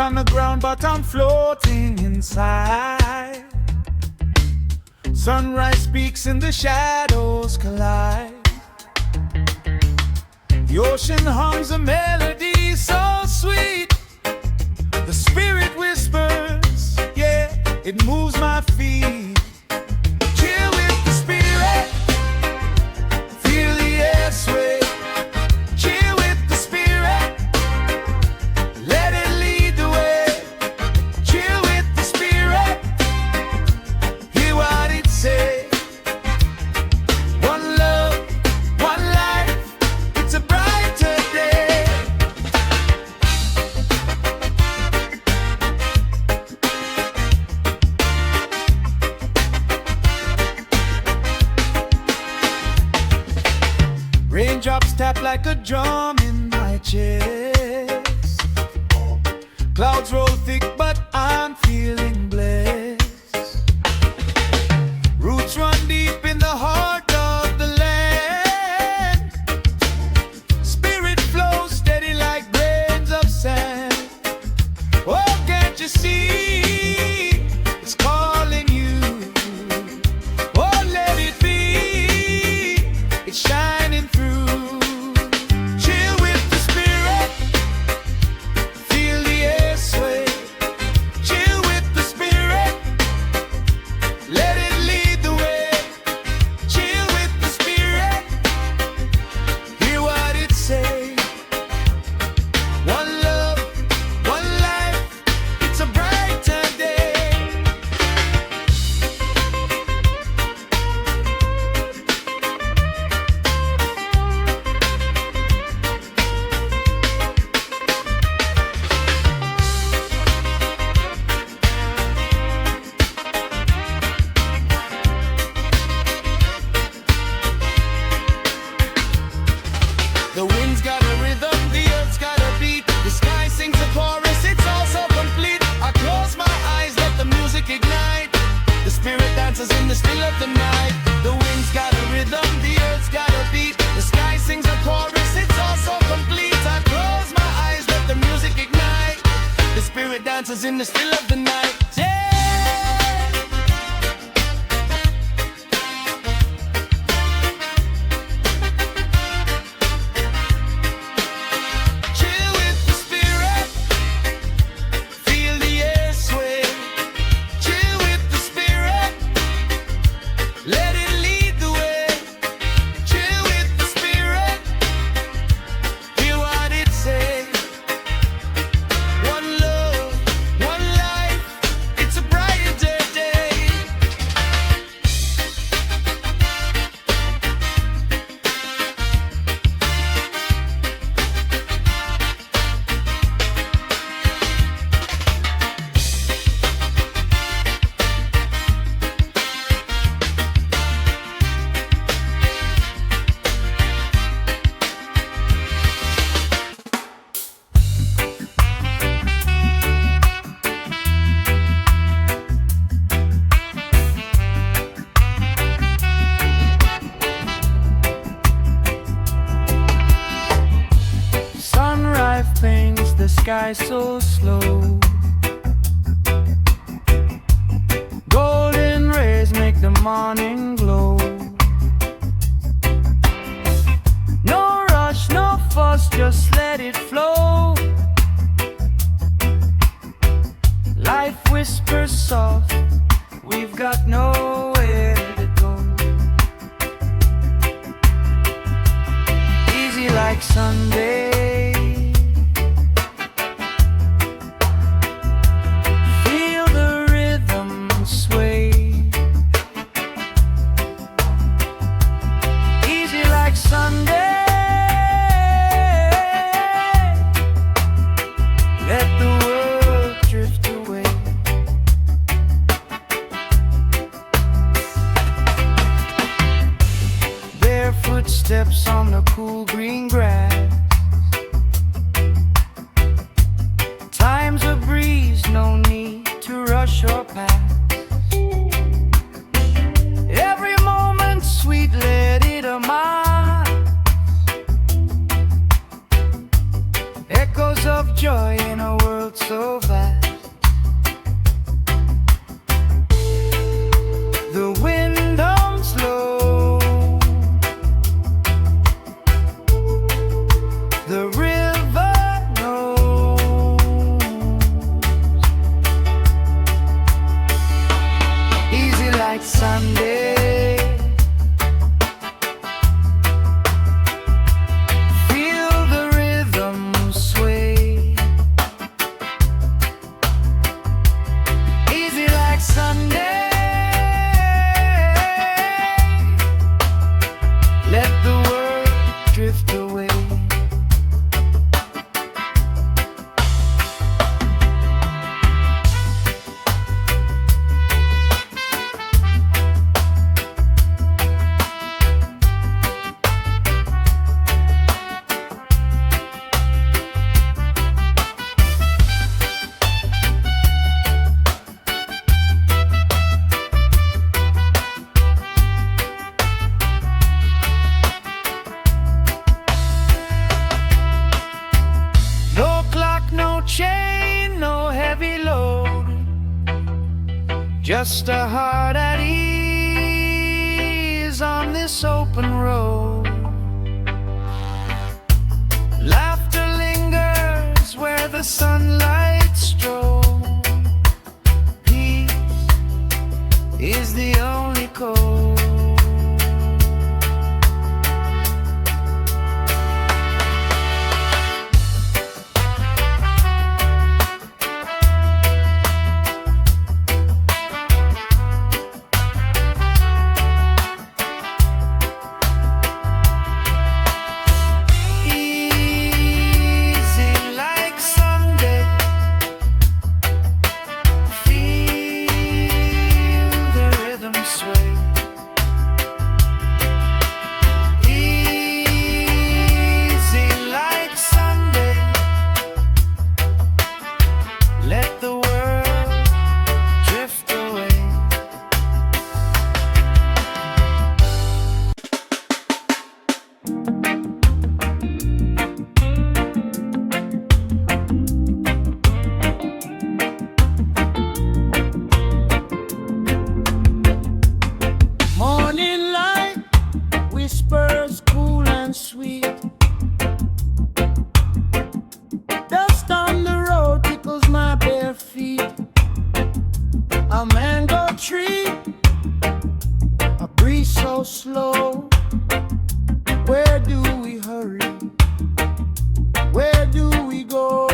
on the ground, but I'm floating inside. Sunrise speaks and the shadows collide. The ocean hums a melody so sweet. The spirit whispers, yeah, it moves my feet. Chill with the spirit, feel the air sway. Chill with the spirit, let it lead the way. Chill with the spirit, hear what it say. One love, one life, it's a brighter day. Raindrops tap like a drum in my chest. Clouds roll thick, but I'm feeling blessed. Roots run deep in the heart of the land. Spirit flows steady like grains of sand. Oh, can't you see? It's calling you. Oh, let it be. It's shining through. Chill with the spirit, feel the air sway. Chill with the spirit, let it lead the way. Chill with the spirit, hear what it say. One love, one life, it's a brighter day. The wind's got a rhythm, the earth's got a beat. The sky sings a chorus, it's all so complete. I close my eyes, let the music ignite. The spirit dances in the still of the night. The wind's got a rhythm, the earth's got a beat. The sky sings a chorus, it's all so complete. I close my eyes, let the music ignite. The spirit dances in the still of the night. Yeah! Chill with the spirit, feel the air sway. Chill with the spirit, let it lead the way. Chill with the spirit, hear what it say. One love, one life, it's a brighter day. Sunrise paints the sky so slow. Golden rays make the morning glow. No rush, no fuss, just let it flow. Life whispers soft, we've got nowhere to go. Easy like Sunday. Feel the rhythm sway. Easy like Sunday. Let the world drift away. Bare footsteps on the cool green grass. Time's a breeze, no need to rush or pass. Every moment sweet, let it amass. Echoes of joy in a world so vast. Just a heart at ease on this open road. Laughter lingers where the sunlight strolls. Peace is the only code. Slow. Where do we hurry? Where do we go?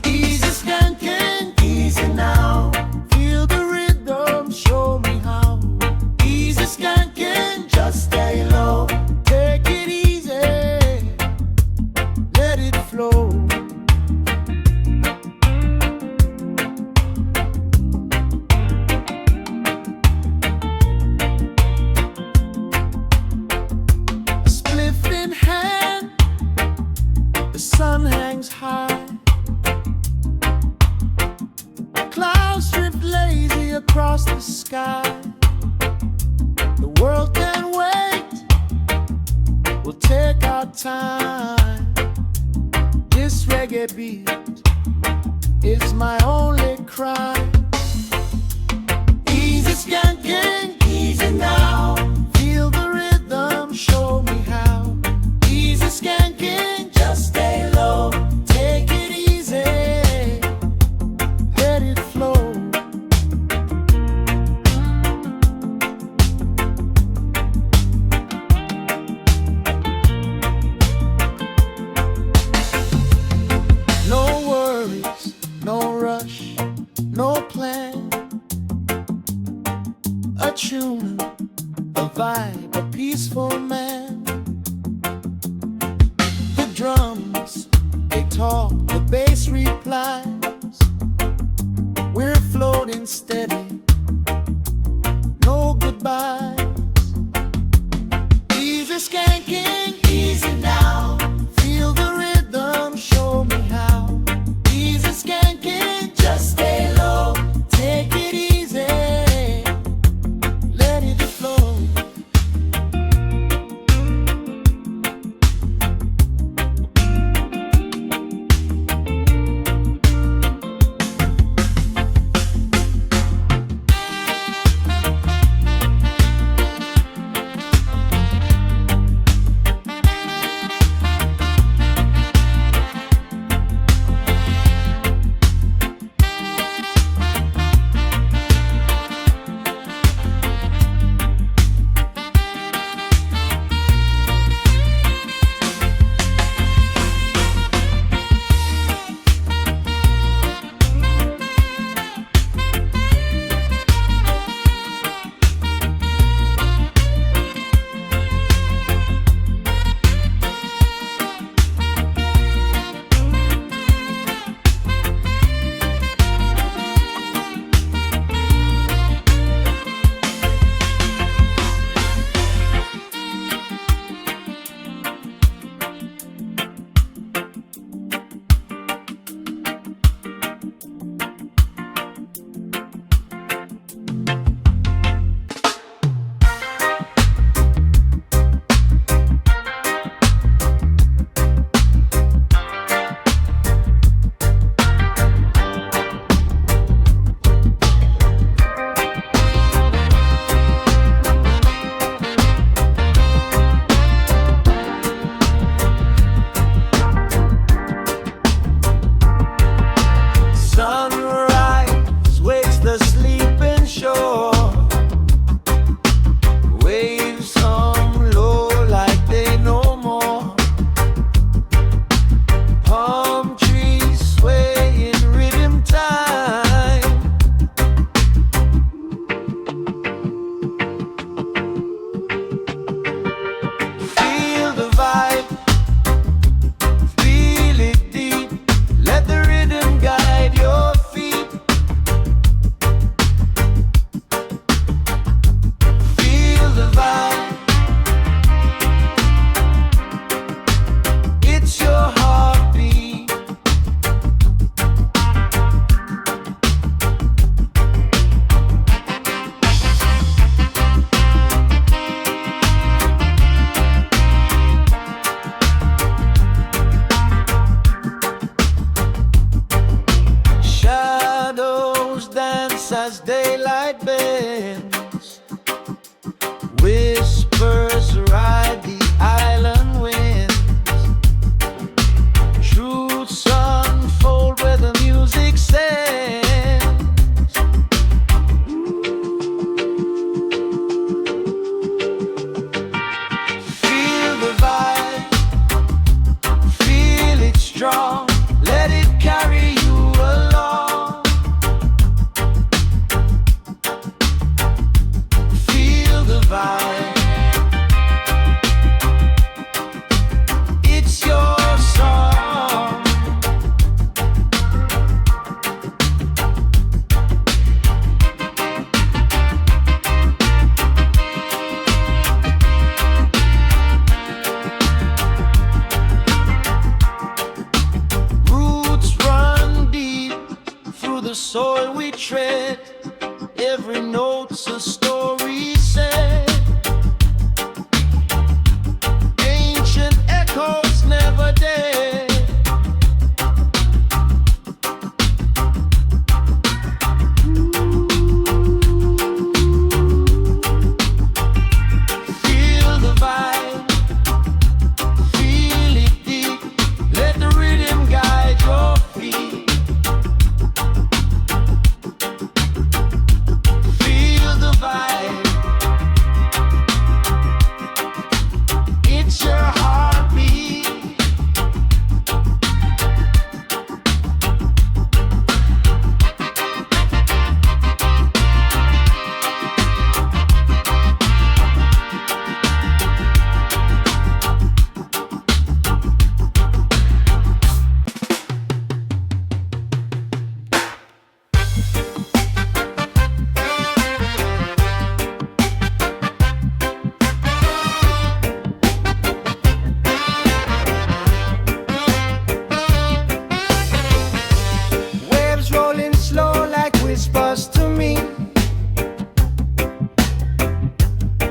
Easy skanking, easy now. Feel the rhythm, show me how. Easy skanking, just stay low. Take it easy, let it flow. Sun hangs high, clouds drift lazy across the sky. The world can wait, we'll take our time. This reggae beat is my only crime. Easy skanking, easy now. Feel the rhythm, show me how. Easy skanking, just stay low. Take it easy, let it flow. No worries, no rush, no plan. A tune, a vibe, a peaceful man. The drums, they talk, the bass replies. We're floating steady, no goodbyes. Easy skanking, easy now. Feel the rhythm, show me how. Easy skanking, just stay low. Take it easy, let it flow.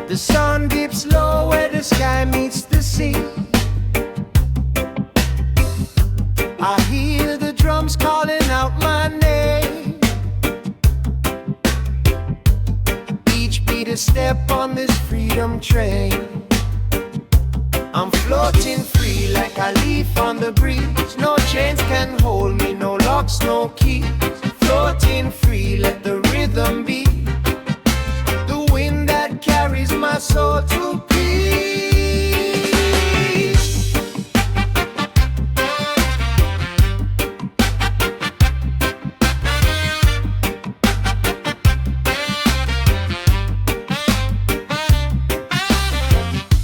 The sun dips low where the sky meets the sea. I hear the drums calling out my name. Each beat a step on this freedom train. I'm floating free like a leaf on the breeze. No chains can hold me, no locks, no keys. Floating free, let the rhythm be. The wind that carries my soul to peace.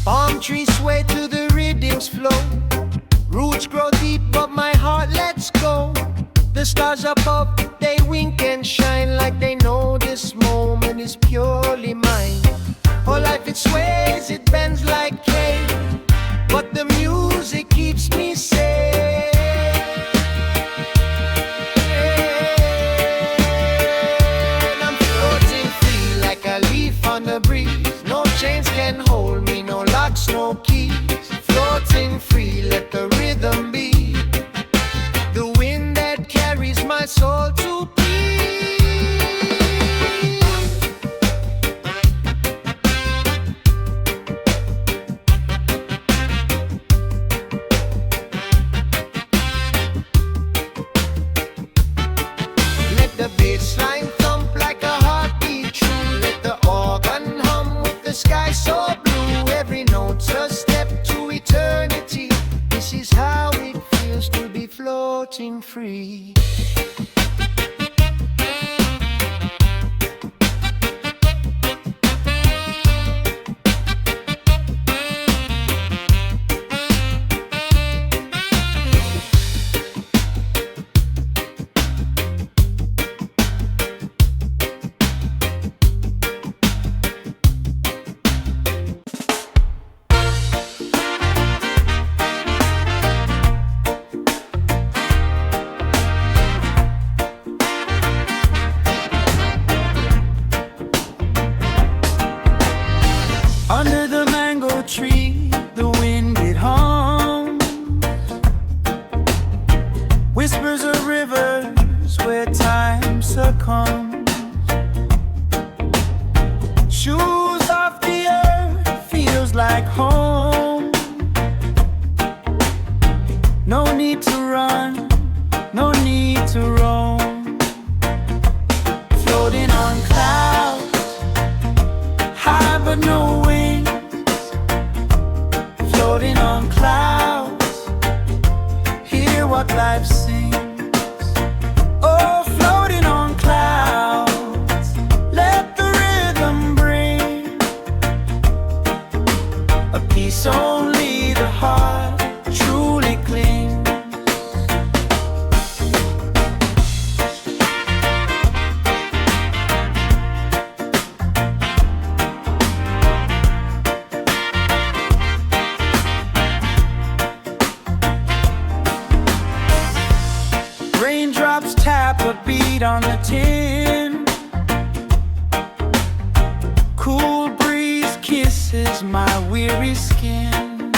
Palm trees sway to the rhythm's flow. Roots grow deep, but my heart lets go. The stars above, they wink and shine like they know this moment is purely mine. Oh, life it sways, it bends like cane, but the music keeps me safe. I'm floating free like a leaf on the breeze. No chains can hold me, no locks, no keys. Floating free, let the rhythm be. The wind that carries my soul to peace. Let the bass line thump like a heartbeat true. Let the organ hum with the sky so blue. Every note's a step to eternity. This is how it feels to be floating free. Under the mango tree, the wind it hums. Whispers of rivers where time succumbs. Shoes off the earth, feels like home. No need to run, no need to roam. Floating on clouds, high but no wings. Floating on clouds, hear what life sings. Oh, floating on clouds, let the rhythm bring a peace only the heart truly clings. Raindrops tap a beat on the tin. Cool breeze kisses my weary skin.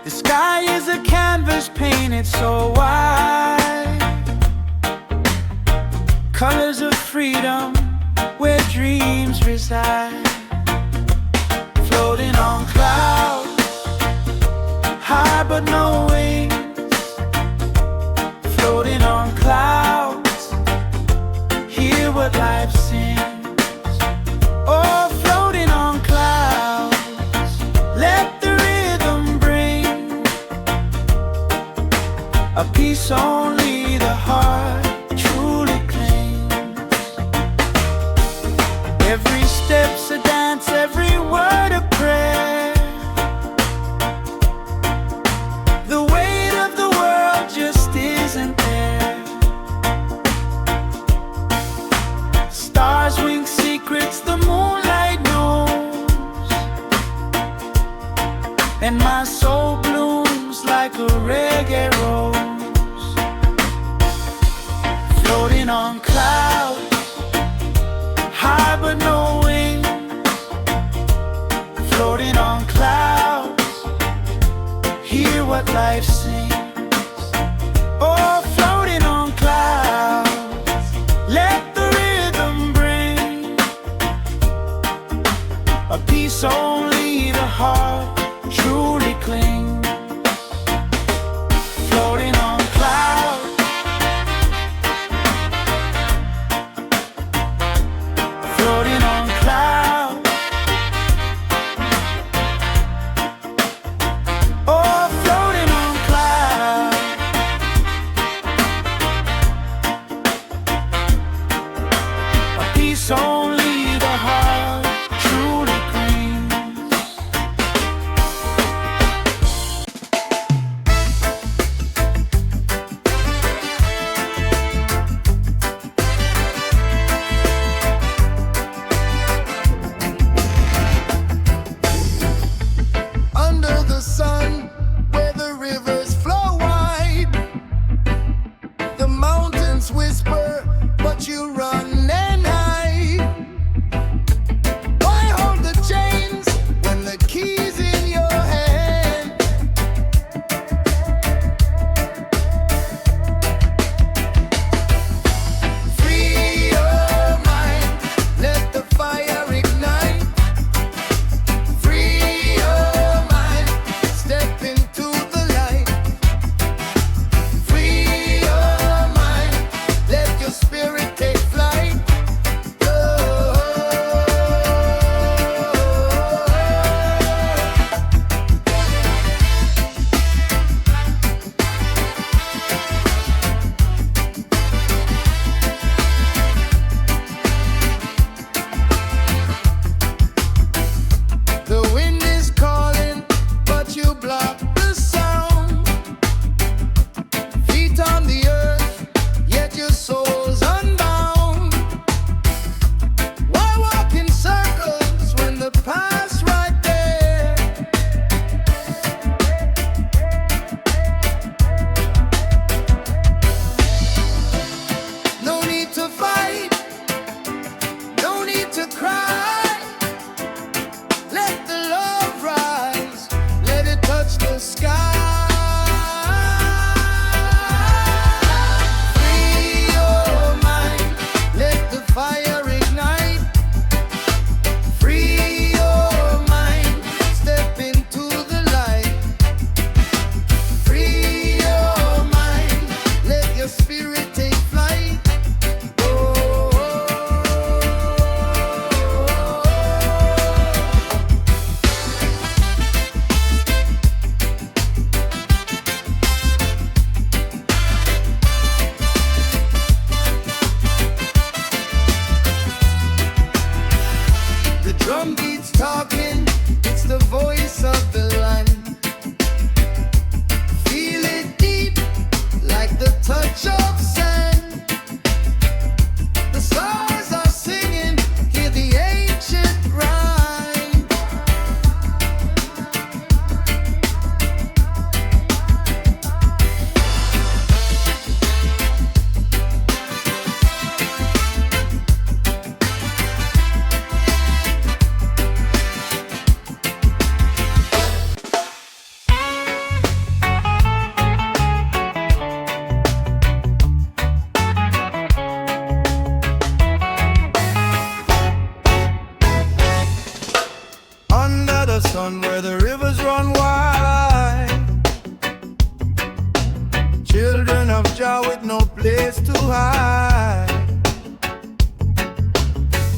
The sky is a canvas painted so wide. Colors of freedom where dreams reside. Floating on clouds, high but no wings. Floating on clouds, hear what life sings. Oh, floating on clouds, let the rhythm bring a peace only the heart truly claims. Every step's a dance, every word a prayer. The weight of the world just isn't there. Stars wink secrets the moonlight knows, and my soul blooms like a reggae rose. Floating on clouds, high but no peace only the heart truly clings, floating on clouds, floating on clouds, oh, floating on clouds. A peace only the heart truly clings. Under the sun, where the rivers flow wide, the mountains whisper, but you run and hide. Why hold the chains when the key's in your hand? Free your mind, let the fire ignite. Free your mind, step into the light. Free your mind, let your spirit take flight. The wind is calling, but you block the sound. Feet on the earth, yet your soul's unbound. Why walk in circles when the past's right there? No need to fight, no need to cry. Let the love rise, let it touch the sky. Free your mind, let the fire ignite. Free your mind, step into the light. Free your mind, let your spirit take flight. The drum beat's talking, it's the voice of the land. Feel it deep, like the touch of sand. The stars are singing, hear the ancient rhyme. Under the sun where the rivers run wide, children of Jah with no place to hide.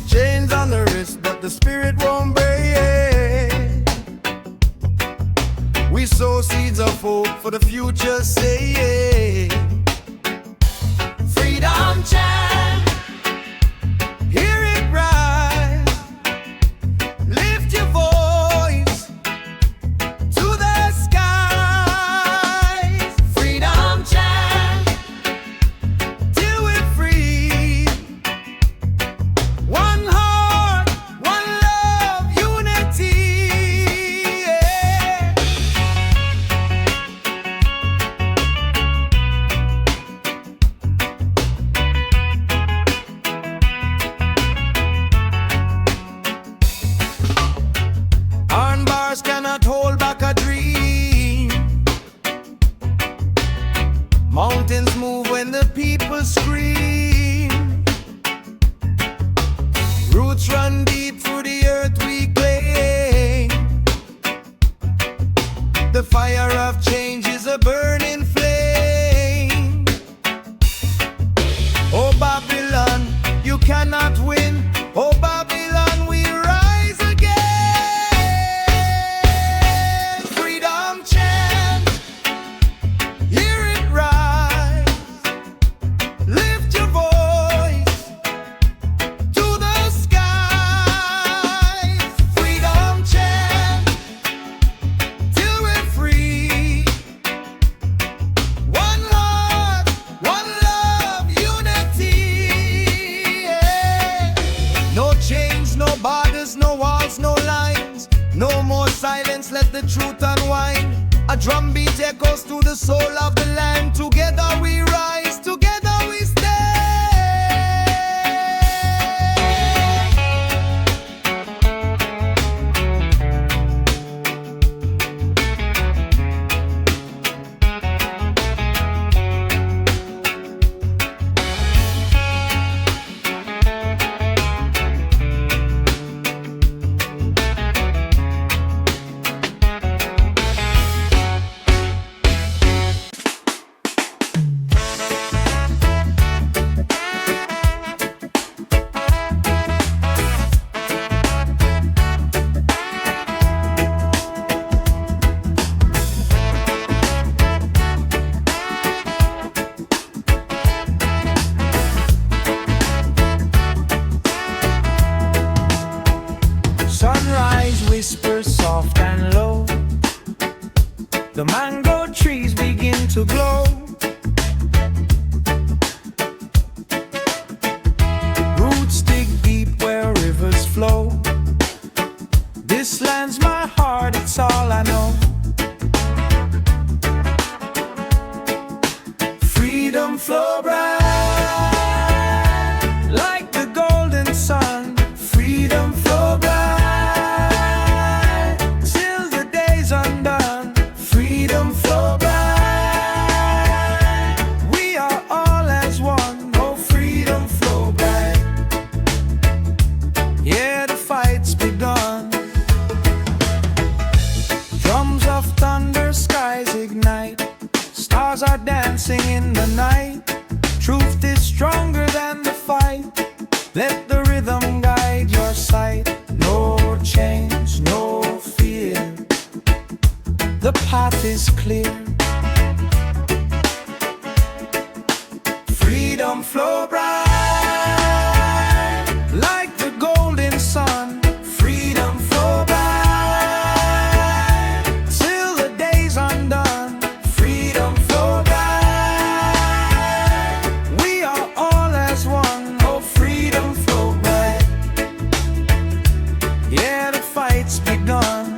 Chains on the wrist but the spirit won't break. We sow seeds of hope for the future, say freedom chant, hear it rise. Lift your voice to the skies. Freedom chant, till we're free. One heart, one love, unity. Yeah. lines, no borders, no walls, no lines. No more silence, let the truth unwind. A drum beat echoes through the soul of the land. Together we rise, together we stand. Sunrise whispers soft and low. The mango trees begin to glow. Roots dig deep where rivers flow. This land's my heart, it's all I know. Freedom flow bright like the golden sun. Freedom flow bright. Freedom flow bright. We are all as one. Oh, freedom flow bright. Yeah, the fight's begun. Drums of thunder, skies ignite. Stars are dancing in the night. Truth is stronger than the fight. Let the rhythm guide your sight. No change, no fear. The path is clear. Freedom flow bright like the golden sun. Freedom flow bright till the day's undone. Freedom flow bright. We are all as one. Oh, freedom flow bright. Yeah, the fight's begun.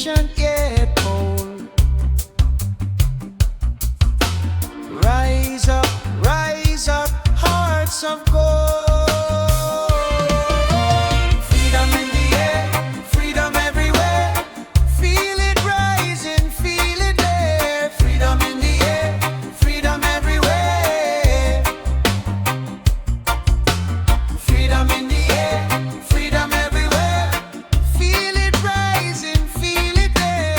nation get bold. Rise up, hearts of gold. Freedom in the air, freedom everywhere. Feel it rising, feel it there. Freedom in the air, freedom everywhere. Freedom in the air, freedom everywhere. Feel it rising, feel it there.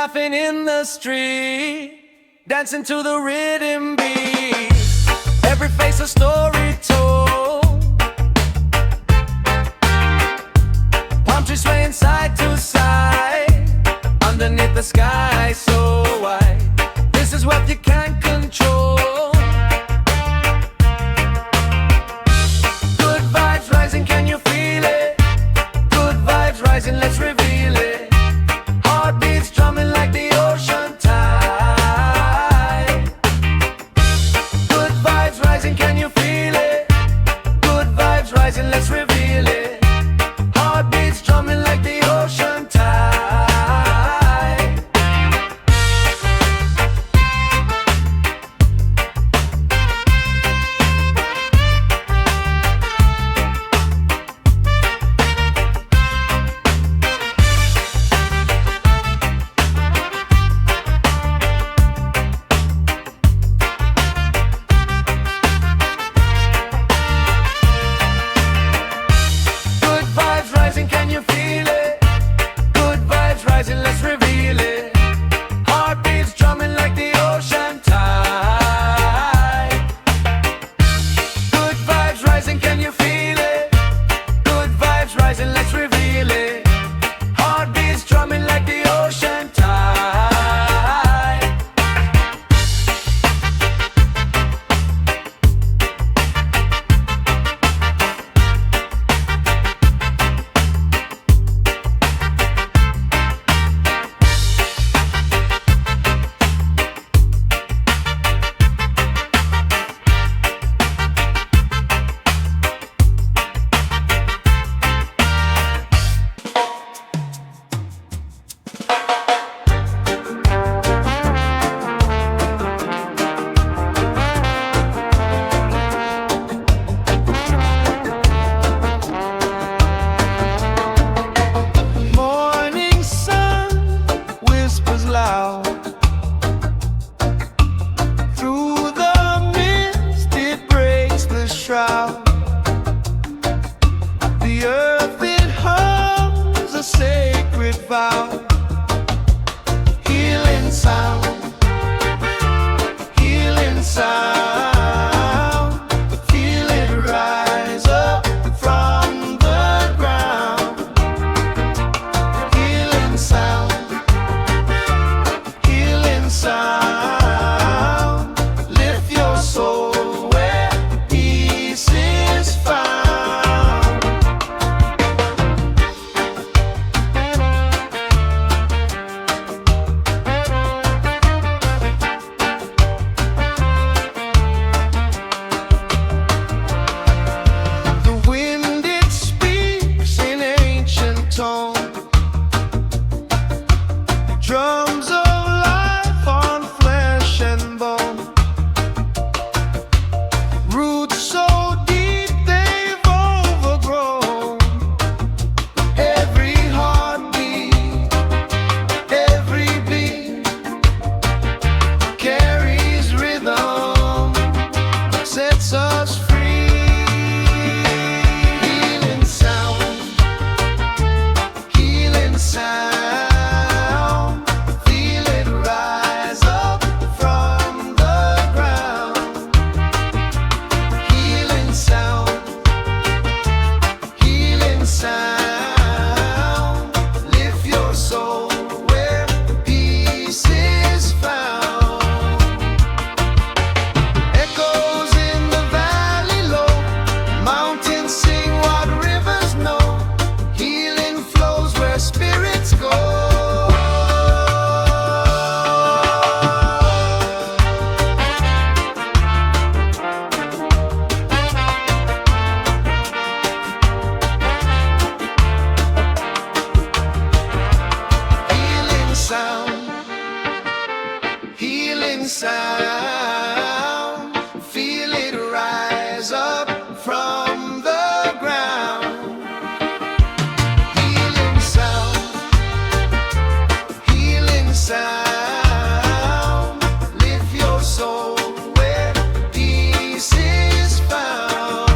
laughing in the street, dancing to the rhythm beat. Every face a story told, palm trees swaying side to side, underneath the sky so wide. This is what you can't control. Good vibes rising, can you feel it? Good vibes rising, let's reveal it. Heartbeats drumming like the ocean tide. Good vibes rising, can you feel it? Good vibes rising, let's reveal it. Heartbeats drumming like the ocean tide. Good vibes rising, can you feel it? Good vibes rising, let's reveal it. Heartbeats drumming like the ocean tide. Good vibes rising, can you feel it? Good vibes rising, let's reveal it. Heartbeats drumming like the ocean tide. Morning sun whispers loud through the mist, it breaks the shroud. The earth, it hums a sacred vow. Healing sound, healing sound. Feel it rise up from the ground. Healing sound, healing sound. Lift your soul where peace is found. The wind, it speaks in ancient tone. Drums of life on flesh and bone. Roots so deep they've overgrown. Every heartbeat, every beat carries rhythm, sets us free. Healing sound, healing sound. Feel it rise up from the ground. Healing sound, healing sound. Lift your soul where peace is found. Echoes in the valley low, mountains sing what rivers know. Healing flows where spirits go. Healing sound, healing sound. Feel it rise up from the ground. Healing sound, healing sound. Lift your soul where peace is found.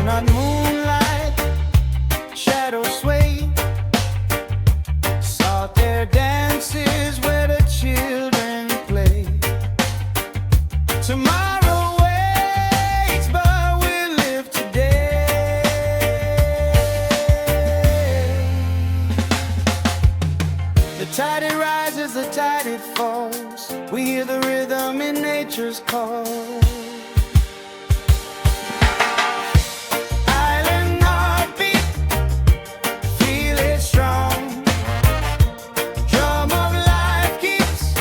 on moonlight, shadows sway. Salt air dances where the children play. Tomorrow waits, but we live today. The tide it rises, the tide it falls. We hear the rhythm in nature's call. Island heartbeat, feel it strong. Drum of life keeps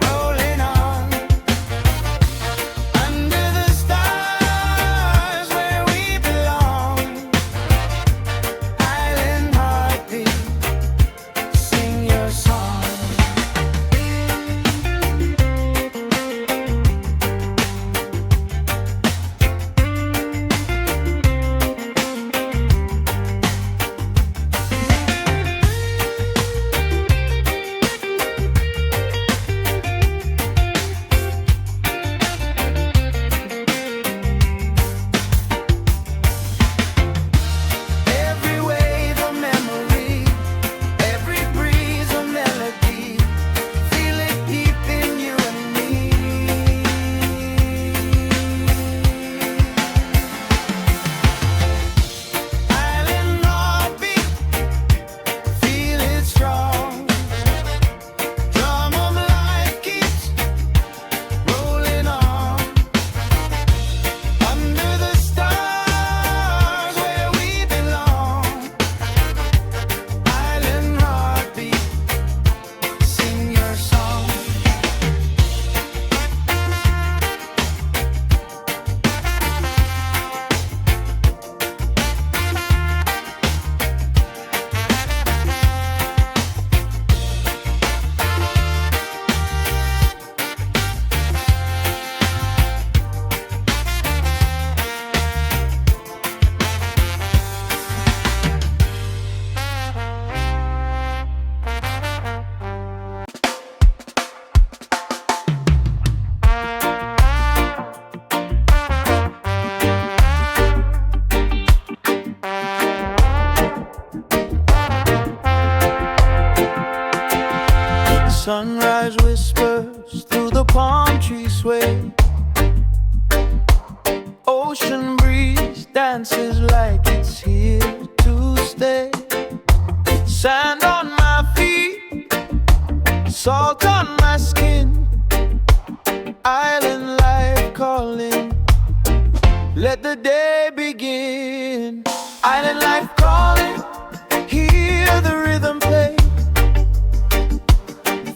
rolling on. Under the stars where we belong. Island heartbeat, sing your song. Every wave a memory, every breeze a melody. Feel it deep in you and me. Island heartbeat, feel it strong. Drum of life keeps rolling on. Under the stars where we belong. Island heartbeat, sing your song. Sunrise whispers through the palm tree sway. Ocean breeze dances like it's here to stay. Sand on my feet, salt on my skin. Island life calling, let the day begin. Island life calling, hear the rhythm play.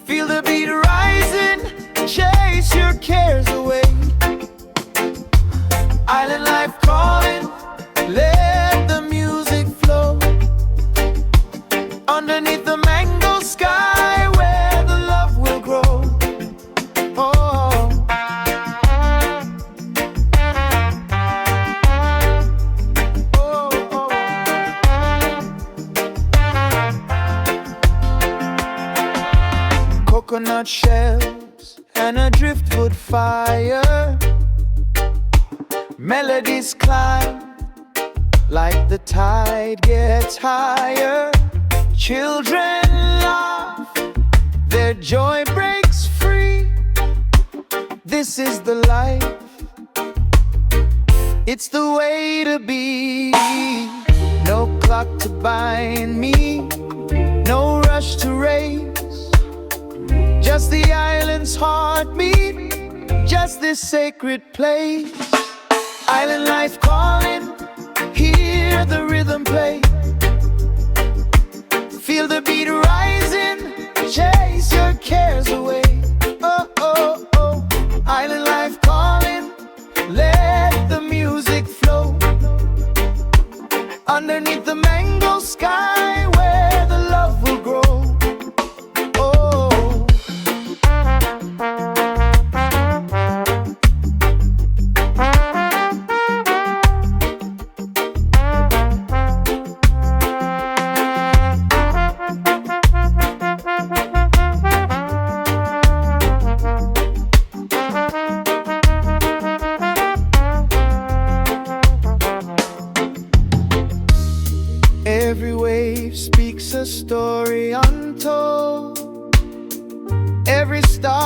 Feel the beat rising, chase your cares away. Island life calling, let the music flow. Underneath the mango sky where the love will grow. Oh. Oh, oh. Coconut shells and a driftwood fire. Melodies climb like the tide gets higher. Children laugh, their joy breaks free. This is the life, it's the way to be. No clock to bind me, no rush to race. Just the island's heartbeat, just this sacred place. Island life calling, hear the rhythm play. Feel the beat rising, chase your cares away. Oh, oh, oh. Island life calling, let the music flow. Underneath the mango sky where the love will grow. Oh.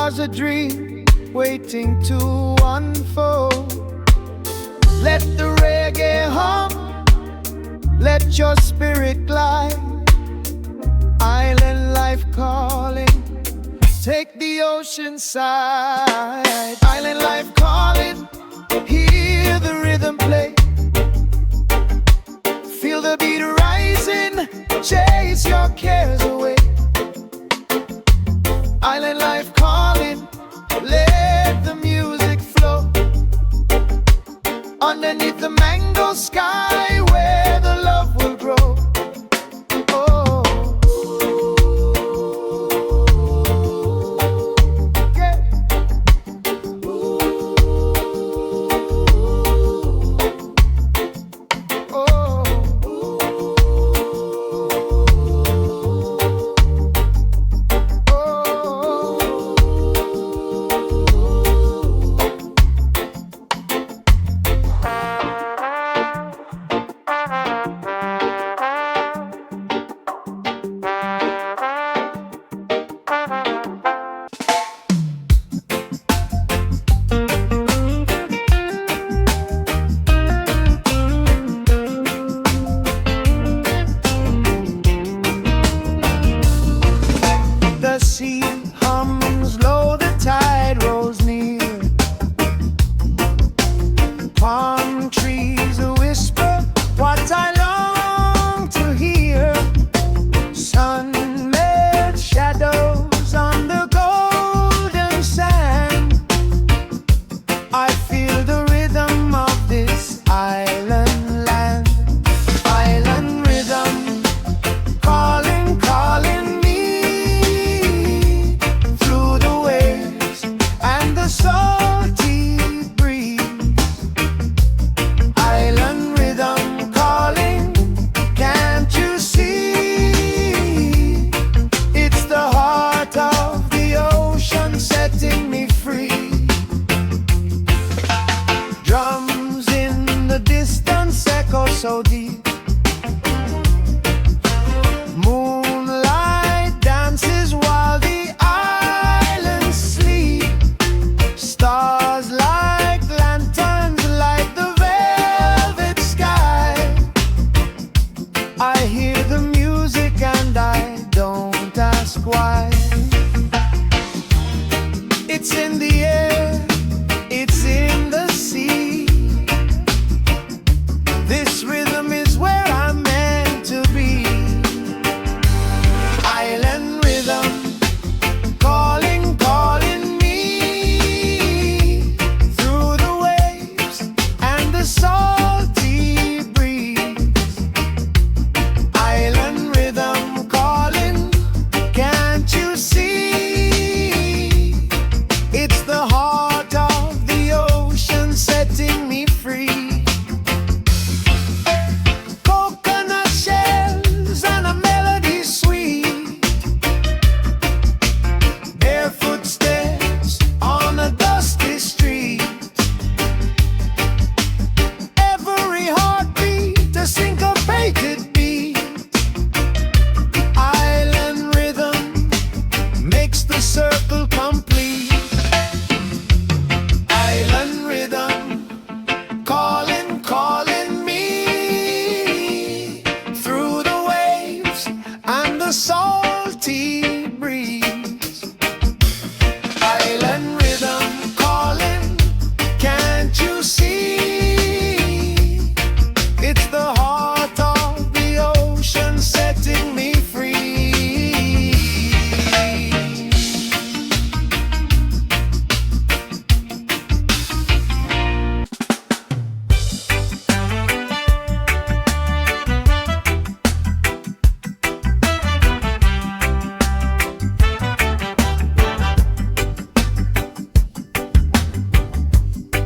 stars a dream waiting to unfold. Let the reggae hum, let your spirit glide. Island life calling, take the ocean side. Island life calling, hear the rhythm play. Feel the beat rising, chase your cares away. Island life calling, let the music flow. Underneath the mango sky where the love will grow. Oh, yeah. Oh, the sea hums low, the tide rolls near. Palm trees whisper what I long to hear. Sun-made shadows on the golden sand. I feel the rhythm of this island land. Island rhythm calling, calling me through the waves and the salty breeze. Island rhythm calling, can't you see? It's the heart of the ocean setting me free. Drums in the distance echo so deep. Moonlight dances while the islands sleep. Stars like lanterns light the velvet sky. I hear the music and I don't ask why. It's in the air, it's in the sea. This rhythm is where I'm meant to be. Island rhythm calling, calling me through the waves and the salty breeze. Island rhythm calling, can't you see? It's the heart of the ocean setting me free. Coconut shells and a melody sweet. Barefoot steps on a dusty street. Every heartbeat a syncopated beat. Island rhythm makes the circle complete. Island rhythm calling, calling me through the waves and the salty breeze. Island rhythm calling, can't you see? It's the heart of the ocean setting me free.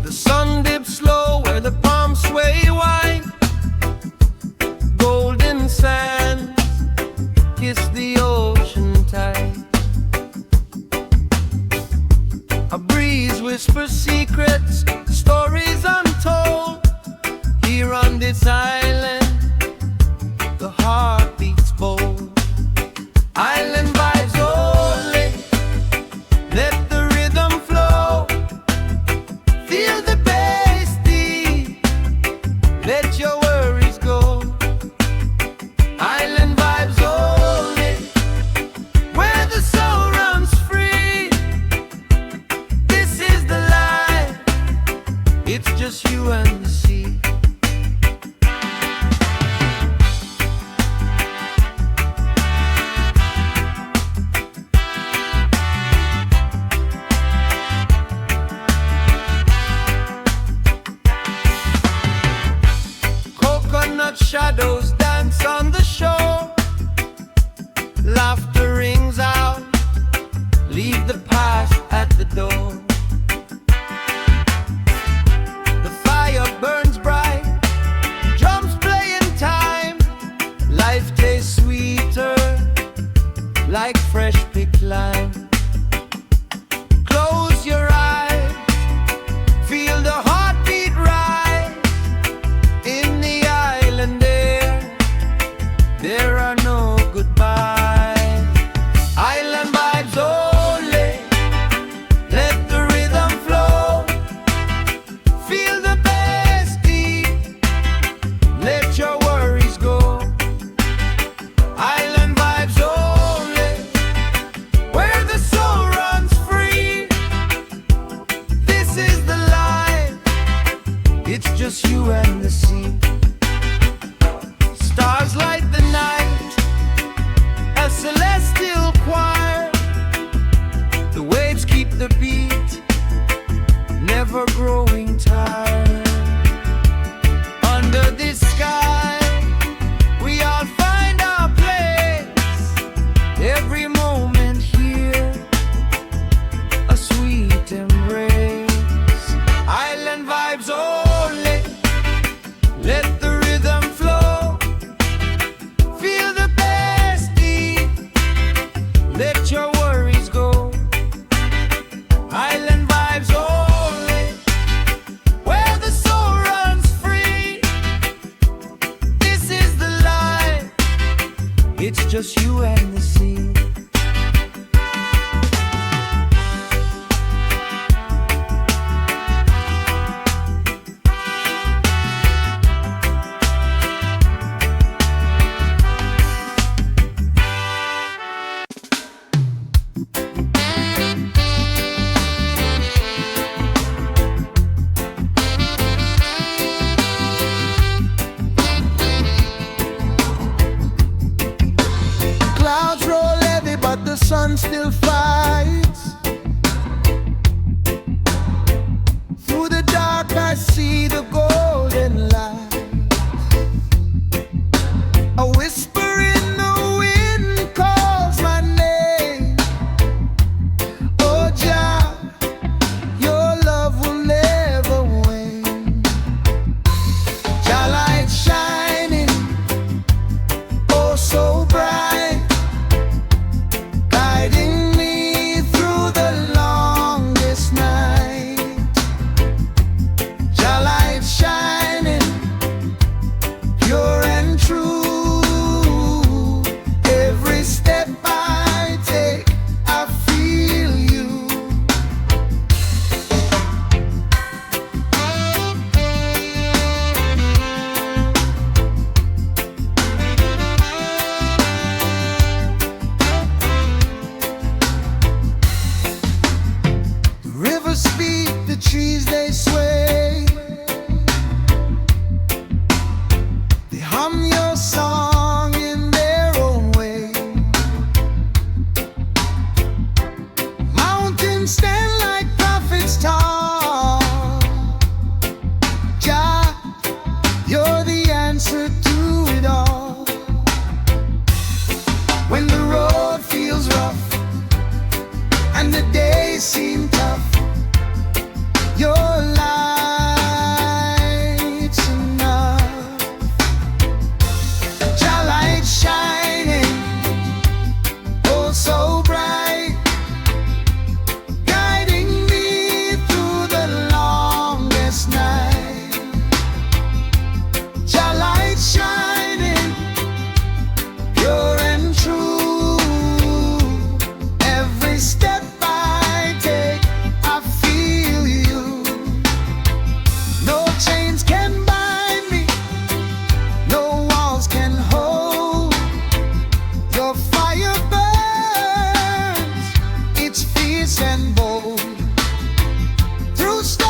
The sun dips slow where the palms sway wide. Golden sand kiss the ocean tide. A breeze whispers secrets, stories untold. Here on this island, the heart beats bold. Island vibes only, let the just you and the sea. Coconut shadows dance on the shore. Laughter rings out, leave the past at the door. The fire burns bright, drums play in time. Life tastes sweeter, like fresh picked lime. Close your eyes, feel the heartbeat rise. In the island air, there are no goodbyes. Island vibes only, let the rhythm flow. Feel the bass deep, let your worries go. Island vibes only, where the soul runs free. This is the life, it's just you and the sea. Stars light the night, a celestial choir. The waves keep the beat, never growing tired. Under this sky, we all find our place. Every moment here, a sweet embrace. Island vibes only, let the rhythm flow. Feel the bass deep, let your worries go. Island vibes only, where the soul runs free. This is the life, it's just you and the sea. Clouds roll heavy, but the sun still fights. Through the dark, I see the golden light. A whisper in the wind calls my name. Oh, Jah, your love will never wane. Jah light shining, oh so bright, guiding me through the longest night. Jah light shining, pure and true. Every step I take, I feel you. The rivers speak, the trees they sway. They hum your song in their own way. Mountains stand like prophets tall. Jah, you're the answer to it all. When the road feels rough and the days seem tough, your light's enough. Jah light shining, oh so bright, guiding me through the longest night. Jah light shining, pure and true. Every step I take, I feel you. No chains can bind me, no walls can hold. Your fire burns, it's fierce and bold. Through storms